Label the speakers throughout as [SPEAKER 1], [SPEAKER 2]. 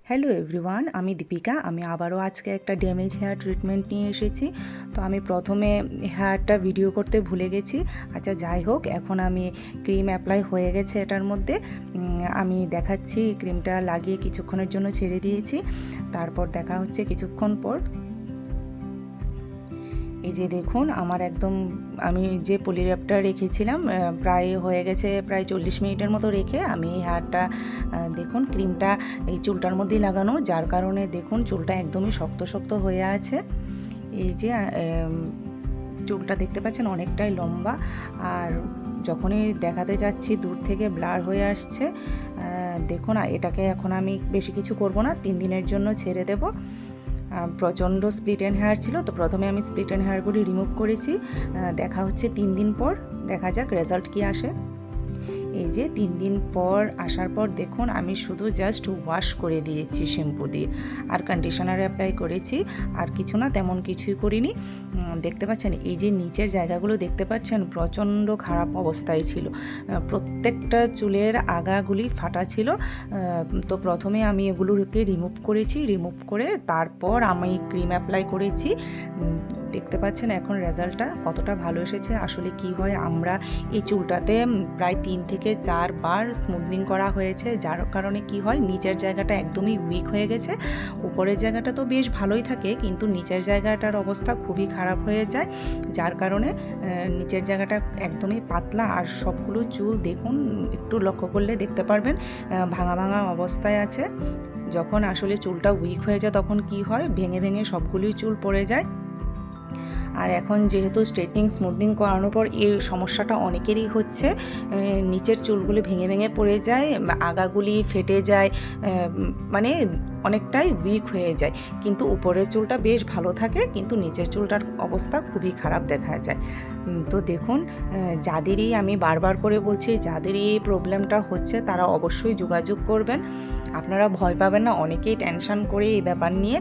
[SPEAKER 1] Hello everyone, আমি দীপিকা। আমি আবারও আজকে একটা ড্যামেজ হেয়ার ট্রিটমেন্ট নিয়ে এসেছি। তো আমি প্রথমে হেয়ারটা ভিডিও করতে ভুলে গেছি। আচ্ছা, যাই হোক, এখন আমি ক্রিম অ্যাপ্লাই হয়ে গেছে এটার মধ্যে। আমি দেখাচ্ছি, ক্রিমটা লাগিয়ে কিছুক্ষণের জন্য ছেড়ে দিয়েছি। তারপর দেখা হচ্ছে কিছুক্ষণ পর। এই যে দেখুন, আমার একদম আমি যে পলির্যাপটা রেখেছিলাম প্রায় হয়ে গেছে, প্রায় 40 মিনিটের মতো রেখে আমি হেয়ারটা দেখুন ক্রিমটা এই চুলটার মধ্যেই লাগানো, যার কারণে দেখুন চুলটা একদমই শক্ত শক্ত হয়ে আছে। এই যে চুলটা দেখতে পাচ্ছেন অনেকটাই লম্বা, আর যখনই দেখাতে যাচ্ছি দূর থেকে ব্লার হয়ে আসছে। দেখুন, এটাকে এখন আমি বেশি কিছু করব না, 3 দিনের জন্য ছেড়ে দেব। প্রচণ্ড স্প্লিট এন্ড হেয়ার ছিল, তো প্রথমে আমি স্প্লিট এন্ড হেয়ারগুলি রিমুভ করেছি। দেখা হচ্ছে 3 দিন পর, দেখা যাক রেজাল্ট কি আসে। এই যে 3 দিন পর আসার পর দেখুন, আমি শুধু জাস্ট ওয়াশ করে দিয়েছি শ্যাম্পু দিয়ে, আর কন্ডিশনার অ্যাপ্লাই করেছি, আর কিছু না, তেমন কিছুই করিনি। দেখতে পাচ্ছেন এই যে নিচের জায়গাগুলো দেখতে পাচ্ছেন প্রচণ্ড খারাপ অবস্থায় ছিল, প্রত্যেকটা চুলের আগাগুলি ফাটা ছিল। তো প্রথমে আমি এগুলোকে রিমুভ করেছি, রিমুভ করে তারপর আমি ক্রিম অ্যাপ্লাই করেছি। দেখতে পাচ্ছেন এখন রেজাল্টটা কতটা ভালো এসেছে। আসলে কি হয়, আমরা এই চুলটাতে প্রায় 3 থেকে 4 বার স্মুথনিং করা হয়েছে, যার কারণে কি হয়, নিচের জায়গাটা একদমই উইক হয়ে গেছে। উপরের জায়গাটা তো বেশ ভালোই থাকে, কিন্তু নিচের জায়গাটার অবস্থা খুবই খারাপ হয়ে যায়, যার কারণে নিচের জায়গাটা একদমই পাতলা। আর সবগুলো চুল দেখুন, একটু লক্ষ্য করলে দেখতে পারবেন ভাঙা ভাঙা অবস্থায় আছে। যখন আসলে চুলটা উইক হয়ে যায় তখন কি হয়, ভেঙে ভেঙে সবগুলোই চুল পড়ে যায়। আর এখন যেহেতু স্ট্রেটনিং স্মুথনিং করানোর পর এই সমস্যাটা অনেকেরই হচ্ছে, নিচের চুলগুলি ভেঙে ভেঙে পড়ে যায়, আগাগুলি ফেটে যায়, মানে অনেকটাই উইক হয়ে যায়। কিন্তু উপরের চুলটা বেশ ভালো থাকে, কিন্তু নিচের চুলটার অবস্থা খুবই খারাপ দেখা যায়। তো দেখুন, যাদেরই আমি বারবার করে বলছি, যাদেরই এই প্রবলেমটা হচ্ছে তারা অবশ্যই যোগাযোগ করবেন। আপনারা ভয় পাবেন না। অনেকেই টেনশন করে এই ব্যাপার নিয়ে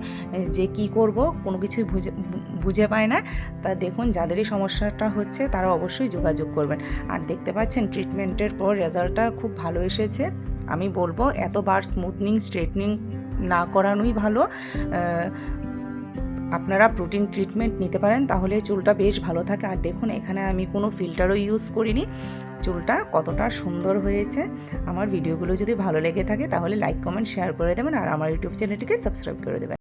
[SPEAKER 1] যে কি করব, কোনো কিছুই বুঝে পায় না। তা দেখুন, যাদেরই সমস্যাটা হচ্ছে তারা অবশ্যই যোগাযোগ করবেন। আর দেখতে পাচ্ছেন ট্রিটমেন্টের পর রেজাল্টটা খুব ভালো এসেছে। আমি বলবো এতবার স্মুথনিং স্ট্রেটনিং না করানোই ভালো। আপনারা প্রোটিন ট্রিটমেন্ট নিতে পারেন, তাহলে চুলটা বেশ ভালো থাকে। আর দেখুন, এখানে আমি কোনো ফিল্টারও ইউজ করিনি। চুলটা কতটা সুন্দর হয়েছে। আমার ভিডিওগুলো যদি ভালো লেগে থাকে তাহলে লাইক কমেন্ট শেয়ার করে দেবেন, আর আমার ইউটিউব চ্যানেলটিকে সাবস্ক্রাইব করে দেবেন।